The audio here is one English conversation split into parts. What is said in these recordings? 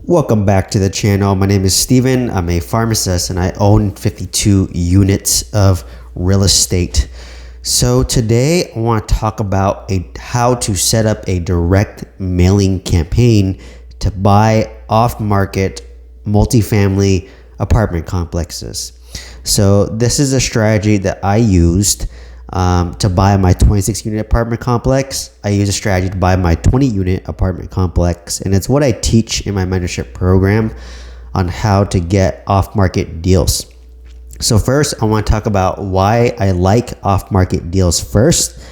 Welcome back to the channel. My name is Steven. I'm a pharmacist and I own 52 units of real estate. So today I want to talk about how to set up a direct mailing campaign to buy off-market multifamily apartment complexes. So this is a strategy that I used to buy my 26 unit apartment complex. I use a strategy to buy my 20 unit apartment complex, and it's what I teach in my mentorship program on how to get off-market deals. So first, I want to talk about why I like off-market deals first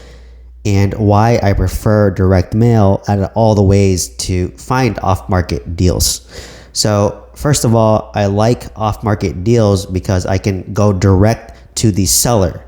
and why I prefer direct mail out of all the ways to find off-market deals. So first of all, I like off-market deals because I can go direct to the seller.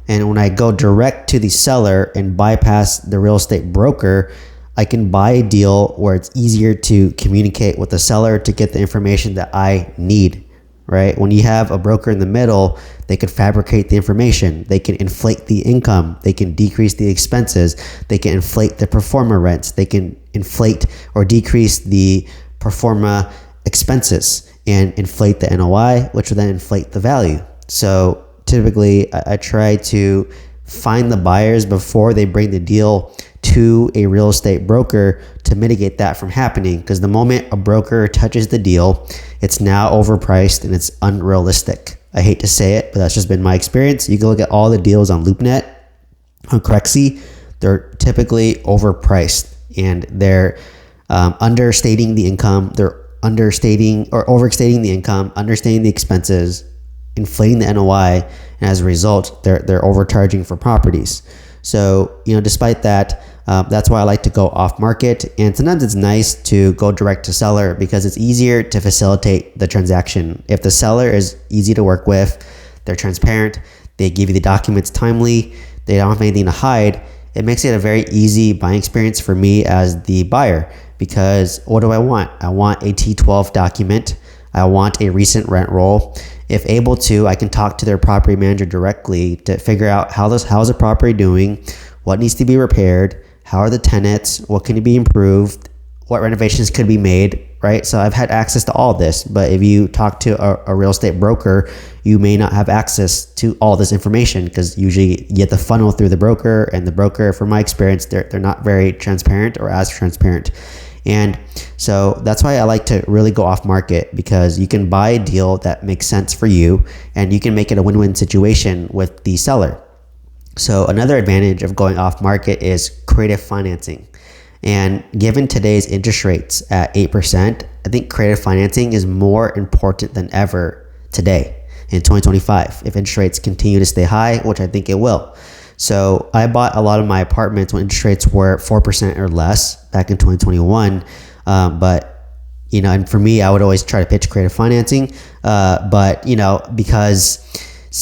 And when I go direct to the seller and bypass the real estate broker, I can buy a deal where it's easier to communicate with the seller to get the information that I need, right? When you have a broker in the middle, they could fabricate the information. They can inflate the income. They can decrease the expenses. They can inflate the pro forma rents. They can inflate or decrease the pro forma expenses and inflate the NOI, which will then inflate the value. So typically, I try to find the buyers before they bring the deal to a real estate broker to mitigate that from happening. Because the moment a broker touches the deal, it's now overpriced and it's unrealistic. I hate to say it, but that's just been my experience. You can look at all the deals on LoopNet, on Crexi, they're typically overpriced and they're understating the income. They're understating or overstating the income, understating the expenses, inflating the NOI, and as a result, they're overcharging for properties. So, despite that, that's why I like to go off market. And sometimes it's nice to go direct to seller because it's easier to facilitate the transaction. If the seller is easy to work with, they're transparent, they give you the documents timely, they don't have anything to hide, it makes it a very easy buying experience for me as the buyer. Because what do I want? I want a T12 document. I want a recent rent roll. If able to, I can talk to their property manager directly to figure out how's the property doing, what needs to be repaired, how are the tenants, what can be improved, what renovations could be made, right? So I've had access to all this, but if you talk to a real estate broker, you may not have access to all this information because usually you get the funnel through the broker, and the broker, from my experience, they're not very transparent or as transparent. And so that's why I like to really go off market, because you can buy a deal that makes sense for you and you can make it a win-win situation with the seller. So another advantage of going off market is creative financing. And given today's interest rates at 8%, I think creative financing is more important than ever today in 2025 if interest rates continue to stay high, which I think it will. So I bought a lot of my apartments when interest rates were 4% or less back in 2021. And for me, I would always try to pitch creative financing. Because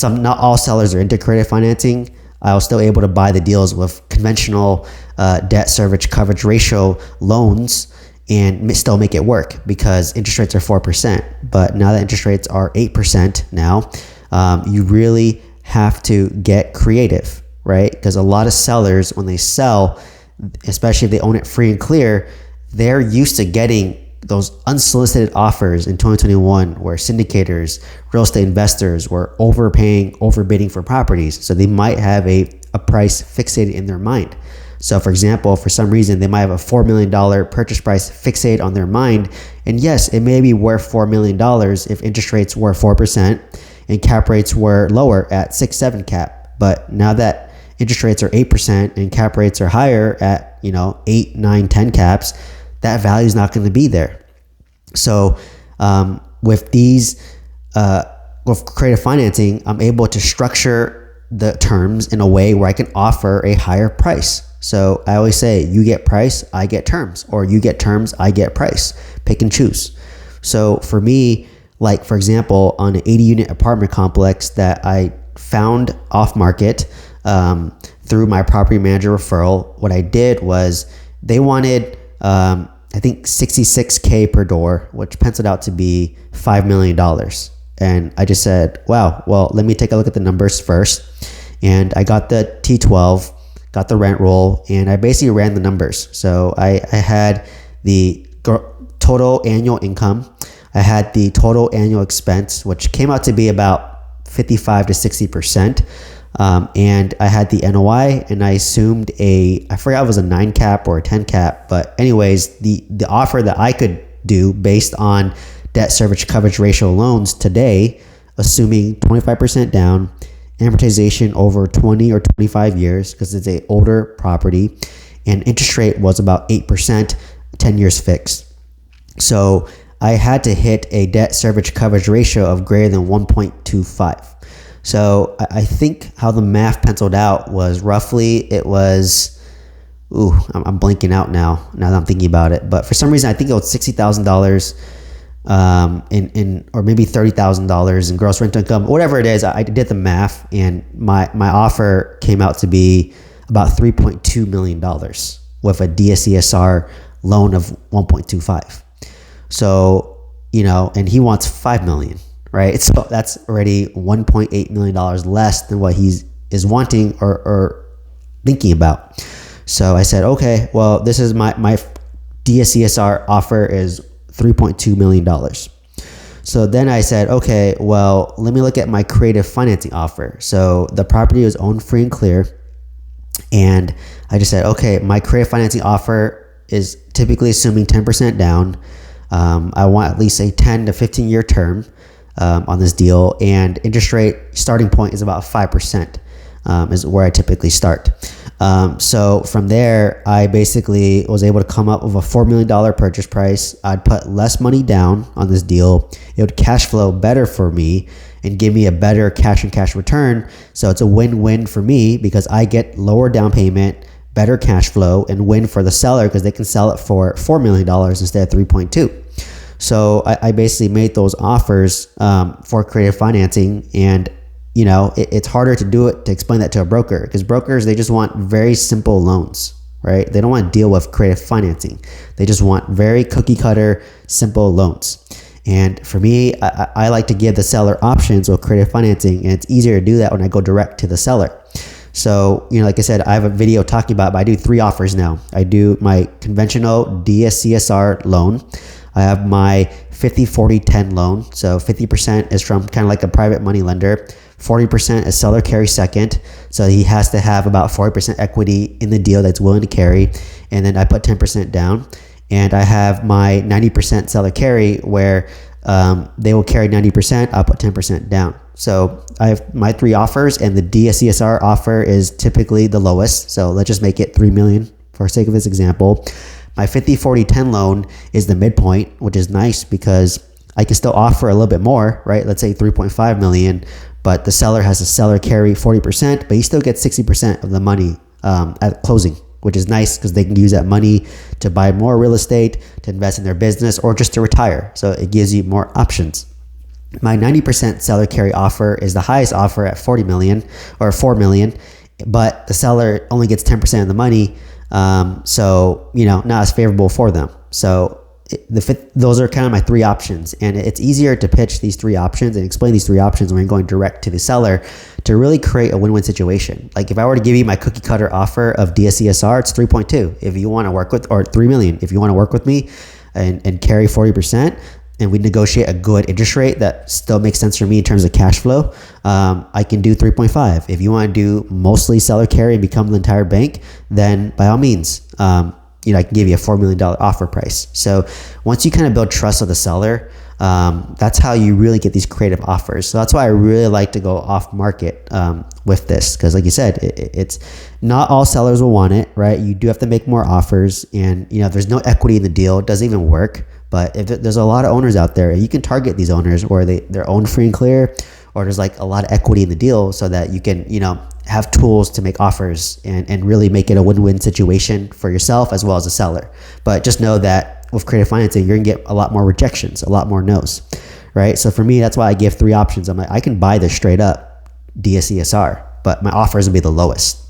not all sellers are into creative financing, I was still able to buy the deals with conventional debt service coverage ratio loans and still make it work because interest rates are 4%. But now that interest rates are 8% now, you really have to get creative, right? Because a lot of sellers, when they sell, especially if they own it free and clear, they're used to getting those unsolicited offers in 2021 where syndicators, real estate investors were overbidding for properties. So they might have a price fixated in their mind. So for example, for some reason, they might have a $4 million purchase price fixated on their mind. And yes, it may be worth $4 million if interest rates were 4% and cap rates were lower at 6-7 cap. But now that interest rates are 8% and cap rates are higher at 8, 9, 10 caps, that value is not going to be there. So with creative financing, I'm able to structure the terms in a way where I can offer a higher price. So I always say, you get price, I get terms, or you get terms, I get price. Pick and choose. So for me, like for example, on an 80 unit apartment complex that I found off market through my property manager referral, what I did was they wanted I think $66K per door, which penciled out to be $5 million. And I just said, wow, well, let me take a look at the numbers first. And I got the T12, got the rent roll, and I basically ran the numbers. So I had the total annual income. I had the total annual expense, which came out to be about 55 to 60%. And I had the NOI, and I assumed I forgot if it was a 9 cap or a 10 cap. But anyways, the offer that I could do based on debt service coverage ratio loans today, assuming 25% down, amortization over 20 or 25 years because it's an older property, and interest rate was about 8%, 10 years fixed. So I had to hit a debt service coverage ratio of greater than 1.25. So I think how the math penciled out was roughly, I'm blanking out now that I'm thinking about it. But for some reason, I think it was $60,000 or maybe $30,000 in gross rental income, whatever it is. I did the math, and my offer came out to be about $3.2 million with a DSCSR loan of 1.25. So, and he wants $5 million, right? So that's already $1.8 million less than what he is wanting or thinking about. So I said, okay, well, this is my DSCSR offer is $3.2 million. So then I said, okay, well, let me look at my creative financing offer. So the property was owned free and clear. And I just said, okay, my creative financing offer is typically assuming 10% down. I want at least a 10 to 15 year term on this deal, and interest rate starting point is about 5%, is where I typically start. So from there, I basically was able to come up with a $4 million purchase price. I'd put less money down on this deal. It would cash flow better for me and give me a better cash and cash return. So it's a win-win for me because I get lower down payment, better cash flow, and win for the seller because they can sell it for $4 million instead of 3.2. So I basically made those offers for creative financing, and it's harder to do it, to explain that to a broker, because brokers, they just want very simple loans, right? They don't want to deal with creative financing. They just want very cookie cutter, simple loans. And for me, I like to give the seller options with creative financing, and it's easier to do that when I go direct to the seller. So, like I said, I have a video talking about it, but I do 3 offers now. I do my conventional DSCSR loan. I have my 50-40-10 loan. So 50% is from kind of like a private money lender. 40% is seller carry second. So he has to have about 40% equity in the deal that's willing to carry. And then I put 10% down. And I have my 90% seller carry where they will carry 90%. I'll put 10% down. So I have my 3 offers, and the DSCSR offer is typically the lowest. So let's just make it $3 million for sake of this example. My 50-40-10 loan is the midpoint, which is nice because I can still offer a little bit more, right? Let's say 3.5 million, but the seller has a seller carry 40%, but he still gets 60% of the money at closing, which is nice because they can use that money to buy more real estate, to invest in their business, or just to retire. So it gives you more options. My 90% seller carry offer is the highest offer at 40 million or 4 million, but the seller only gets 10% of the money. So, not as favorable for them. So those are kind of my 3 options, and it's easier to pitch these 3 options and explain these 3 options when you're going direct to the seller to really create a win-win situation. Like if I were to give you my cookie cutter offer of DSCSR, it's 3.2 if you want to work with, or 3 million if you want to work with me and carry 40%. And we negotiate a good interest rate that still makes sense for me in terms of cash flow, I can do 3.5. If you want to do mostly seller carry and become the entire bank, then by all means, I can give you a $4 million offer price. So once you kind of build trust with the seller, that's how you really get these creative offers. So that's why I really like to go off market with this, because like you said, it's not all sellers will want it, right? You do have to make more offers, and if there's no equity in the deal, it doesn't even work. But if there's a lot of owners out there, you can target these owners where they're owned free and clear, or there's like a lot of equity in the deal, so that you can, have tools to make offers and really make it a win-win situation for yourself as well as the seller. But just know that with creative financing, you're gonna get a lot more rejections, a lot more no's, right? So for me, that's why I give 3 options. I'm like, I can buy this straight up DSCSR, but my offers will be the lowest.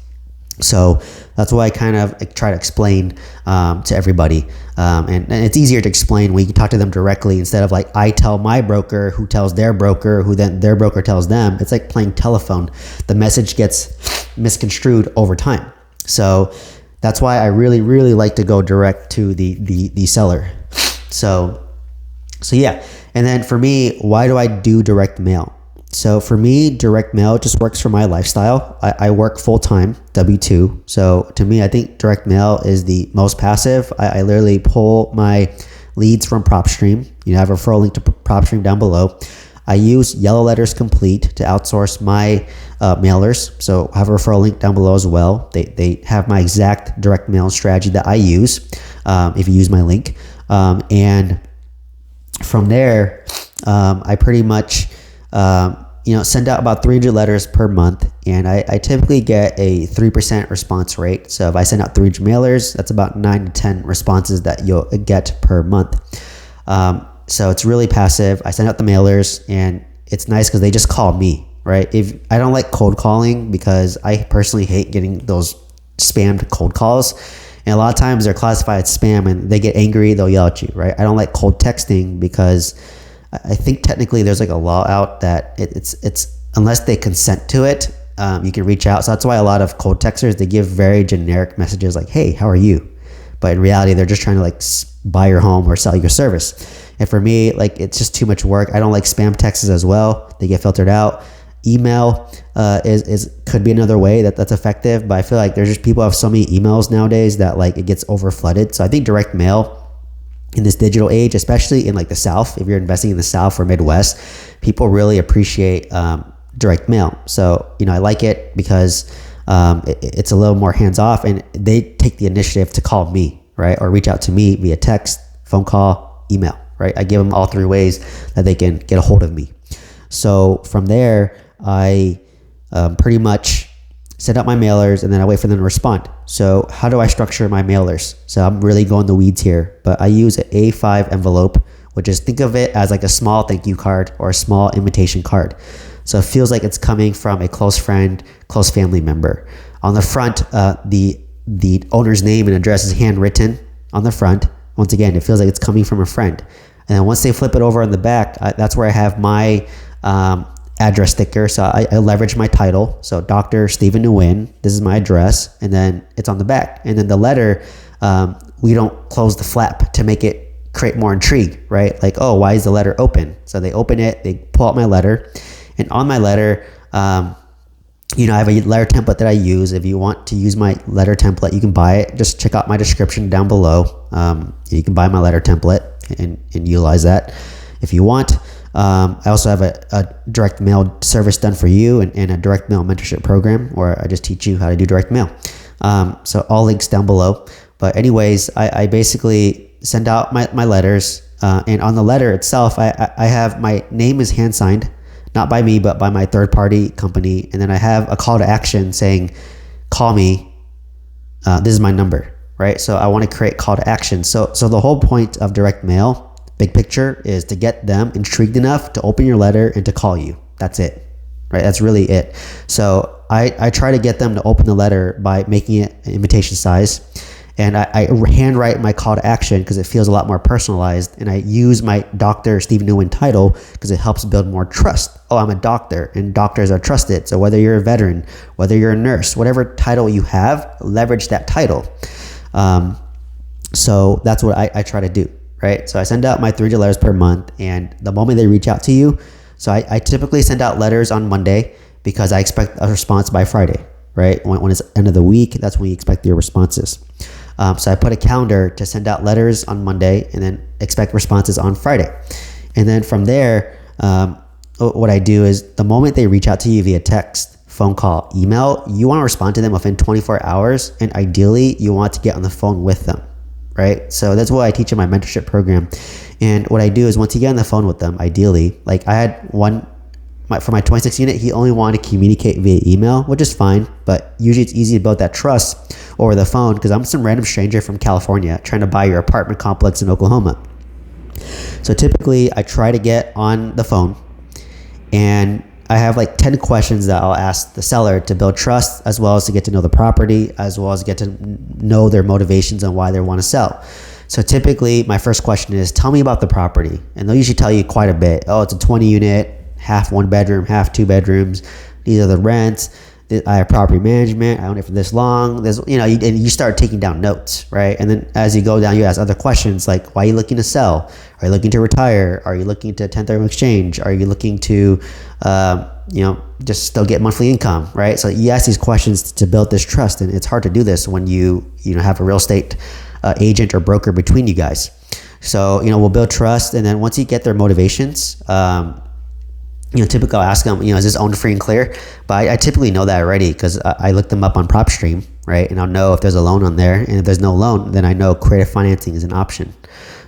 So that's why I kind of try to explain to everybody. And it's easier to explain when you can talk to them directly instead of like I tell my broker who tells their broker who then their broker tells them. It's like playing telephone. The message gets misconstrued over time. So that's why I really, really like to go direct to the seller. So yeah. And then for me, why do I do direct mail? So for me, direct mail just works for my lifestyle. I work full-time, W-2. So to me, I think direct mail is the most passive. I literally pull my leads from PropStream. I have a referral link to PropStream down below. I use Yellow Letters Complete to outsource my mailers. So I have a referral link down below as well. They have my exact direct mail strategy that I use if you use my link. And from there, I pretty much send out about 300 letters per month, and I typically get a 3% response rate. So if I send out 300 mailers, that's about 9 to 10 responses that you'll get per month. So it's really passive. I send out the mailers, and it's nice because they just call me, right? If I don't like cold calling, because I personally hate getting those spammed cold calls. And a lot of times they're classified as spam and they get angry, they'll yell at you, right? I don't like cold texting because I think technically there's like a law out that it's unless they consent to it, you can reach out. So that's why a lot of cold texters, they give very generic messages like, hey, how are you? But in reality, they're just trying to like buy your home or sell your service. And for me, like, it's just too much work. I don't like spam texts as well. They get filtered out. Email could be another way that's effective, but I feel like there's just people have so many emails nowadays that like it gets over flooded. So I think direct mail in this digital age, especially in like the South, if you're investing in the South or Midwest, people really appreciate direct mail. So I like it because it's a little more hands off, and they take the initiative to call me, right, or reach out to me via text, phone call, email, right? I give them all three ways that they can get a hold of me. So from there, I pretty much set up my mailers, and then I wait for them to respond. So how do I structure my mailers? So I'm really going the weeds here, but I use an A5 envelope, which is, think of it as like a small thank you card or a small invitation card. So it feels like it's coming from a close friend, close family member. On the front, the owner's name and address is handwritten on the front. Once again, it feels like it's coming from a friend. And then once they flip it over on the back, that's where I have my address sticker. So I leverage my title. So Dr. Stephen Nguyen, this is my address, and then it's on the back. And then the letter, we don't close the flap to make it create more intrigue, right? Like, oh, why is the letter open? So they open it, they pull out my letter, and on my letter, I have a letter template that I use. If you want to use my letter template, you can buy it. Just check out my description down below. You can buy my letter template and utilize that if you want. I also have a direct mail service done for you, and a direct mail mentorship program where I just teach you how to do direct mail. So all links down below. But anyways, I basically send out my letters, and on the letter itself, I have my name is hand signed, not by me, but by my third party company. And then I have a call to action saying, call me. This is my number, right? So I want to create call to action. So the whole point of direct mail, big picture, is to get them intrigued enough to open your letter and to call you. That's it, right? That's really it. So I try to get them to open the letter by making it an invitation size. And I handwrite my call to action because it feels a lot more personalized. And I use my Dr. Stephen Nguyen title because it helps build more trust. Oh, I'm a doctor, and doctors are trusted. So whether you're a veteran, whether you're a nurse, whatever title you have, leverage that title. So that's what I try to do, right? So I send out my 300 letters per month, and the moment they reach out to you, so I typically send out letters on Monday because I expect a response by Friday, right? When it's end of the week, that's when you expect your responses. So I put a calendar to send out letters on Monday and then expect responses on Friday. And then from there, what I do is the moment they reach out to you via text, phone call, email, you want to respond to them within 24 hours. And ideally, you want to get on the phone with them, right? So that's what I teach in my mentorship program. And what I do is once you get on the phone with them, ideally, like I had for my 26 unit, he only wanted to communicate via email, which is fine. But usually it's easy to build that trust over the phone because I'm some random stranger from California trying to buy your apartment complex in Oklahoma. So typically I try to get on the phone, and I have like 10 questions that I'll ask the seller to build trust, as well as to get to know the property, as well as get to know their motivations and why they want to sell. So typically my first question is, tell me about the property. And they'll usually tell you quite a bit. Oh, it's a 20 unit, half 1 bedroom, half 2 bedrooms. These are the rents. I have property management. I own it for this long. There's, and you start taking down notes, right? And then as you go down, you ask other questions like, why are you looking to sell? Are you looking to retire? Are you looking to 1031 exchange? Are you looking to, just still get monthly income, right? So you ask these questions to build this trust, and it's hard to do this when you have a real estate agent or broker between you guys. So, we'll build trust, and then once you get their motivations, typically I'll ask them, is this owned free and clear? But I typically know that already because I look them up on PropStream, right? And I'll know if there's a loan on there. And if there's no loan, then I know creative financing is an option.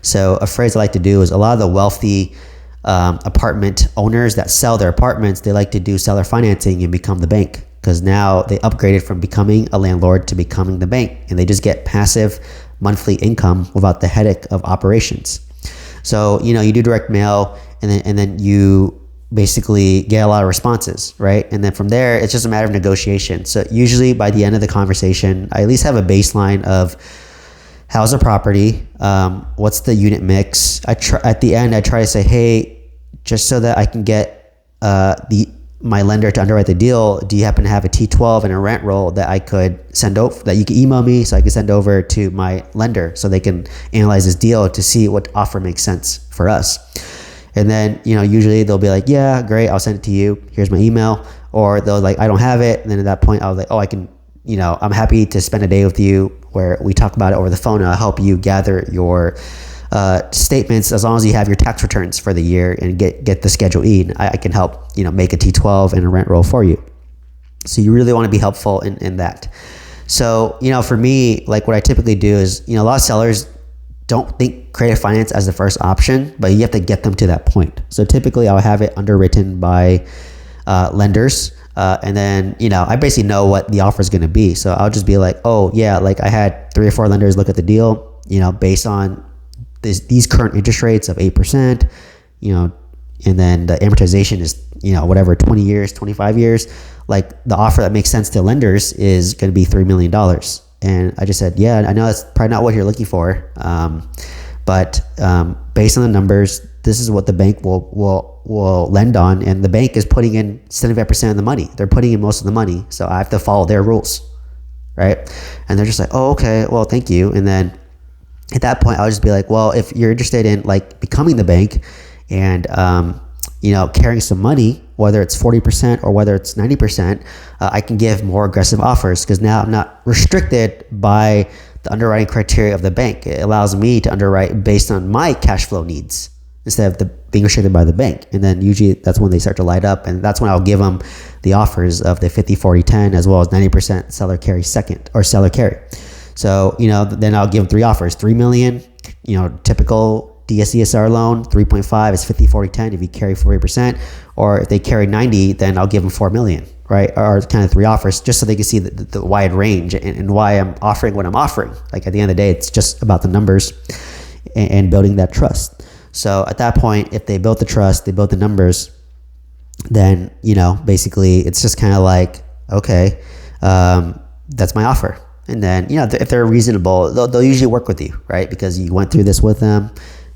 So a phrase I like to do is a lot of the wealthy apartment owners that sell their apartments, they like to do seller financing and become the bank, because now they upgraded from becoming a landlord to becoming the bank, and they just get passive monthly income without the headache of operations. So, you do direct mail, and then you basically get a lot of responses, right? And then from there, it's just a matter of negotiation. So usually by the end of the conversation, I at least have a baseline of how's the property, what's the unit mix. At the end, I try to say, hey, just so that I can get my lender to underwrite the deal, do you happen to have a T12 and a rent roll that I could send over, that you can email me so I can send over to my lender so they can analyze this deal to see what offer makes sense for us? And then, usually they'll be like, yeah, great, I'll send it to you. Here's my email. Or they'll like, I don't have it. And then at that point, I was like, oh, I can, I'm happy to spend a day with you where we talk about it over the phone, and I'll help you gather your statements as long as you have your tax returns for the year and get the Schedule E. And I can help, make a T12 and a rent roll for you. So you really want to be helpful in that. So, for me, like what I typically do is, a lot of sellers don't think creative finance as the first option, but you have to get them to that point. So typically I'll have it underwritten by lenders. And then, I basically know what the offer is going to be. So I'll just be like, oh yeah, like I had 3 or 4 lenders look at the deal, based on these current interest rates of 8%, and then the amortization is, 20 years, 25 years. Like the offer that makes sense to lenders is going to be $3 million. And I just said, yeah, I know that's probably not what you're looking for. But based on the numbers, this is what the bank will lend on. And the bank is putting in 75% of the money. They're putting in most of the money. So I have to follow their rules, right? And they're just like, oh, okay, well, thank you. And then at that point, I'll just be like, well, if you're interested in like becoming the bank and, carrying some money, whether it's 40% or whether it's 90%, I can give more aggressive offers because now I'm not restricted by the underwriting criteria of the bank. It allows me to underwrite based on my cash flow needs instead of being restricted by the bank. And then usually that's when they start to light up, and that's when I'll give them the offers of the 50, 40, 10, as well as 90% seller carry second or seller carry. So, then I'll give them 3 offers, 3 million, typical DSCSR loan, 3.5 is 50, 40, 10 if you carry 40%, or if they carry 90, then I'll give them 4 million, right? Or kind of 3 offers just so they can see the wide range and why I'm offering what I'm offering. Like at the end of the day, it's just about the numbers and building that trust. So at that point, if they built the trust, they built the numbers, then, basically it's just kind of like, okay, that's my offer. And then, if they're reasonable, they'll usually work with you, right? Because you went through this with them.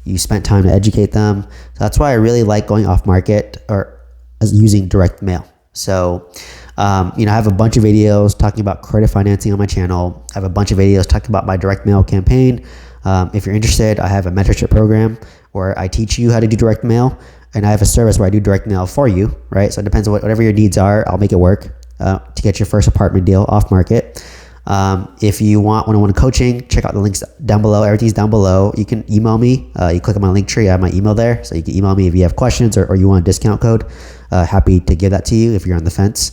You spent time to educate them. So that's why I really like going off market or using direct mail. So, I have a bunch of videos talking about creative financing on my channel. I have a bunch of videos talking about my direct mail campaign. If you're interested, I have a mentorship program where I teach you how to do direct mail. And I have a service where I do direct mail for you, right? So it depends on whatever your needs are. I'll make it work to get your first apartment deal off market. If you want one-on-one coaching, check out the links down below. Everything's down below. You can email me. You click on my link tree. I have my email there. So you can email me if you have questions or you want a discount code. Happy to give that to you if you're on the fence.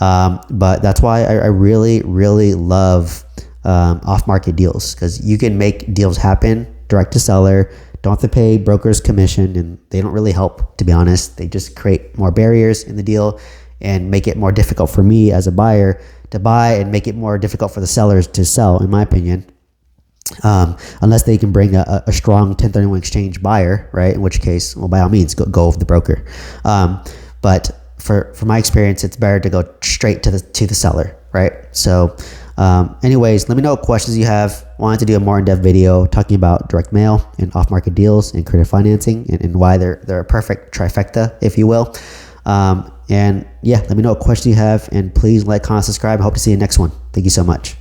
But that's why I really, really love off-market deals, because you can make deals happen direct to seller. Don't have to pay brokers commission, and they don't really help, to be honest. They just create more barriers in the deal and make it more difficult for me as a buyer to buy and make it more difficult for the sellers to sell, in my opinion. Unless they can bring a strong 1031 exchange buyer, right? In which case, well, by all means, go with the broker. But for my experience, it's better to go straight to the seller, right? So anyways, let me know what questions you have. Wanted to do a more in-depth video talking about direct mail and off-market deals and creative financing and why they're a perfect trifecta, if you will. And yeah, let me know what question you have, and please like, comment, subscribe. I hope to see you next one. Thank you so much.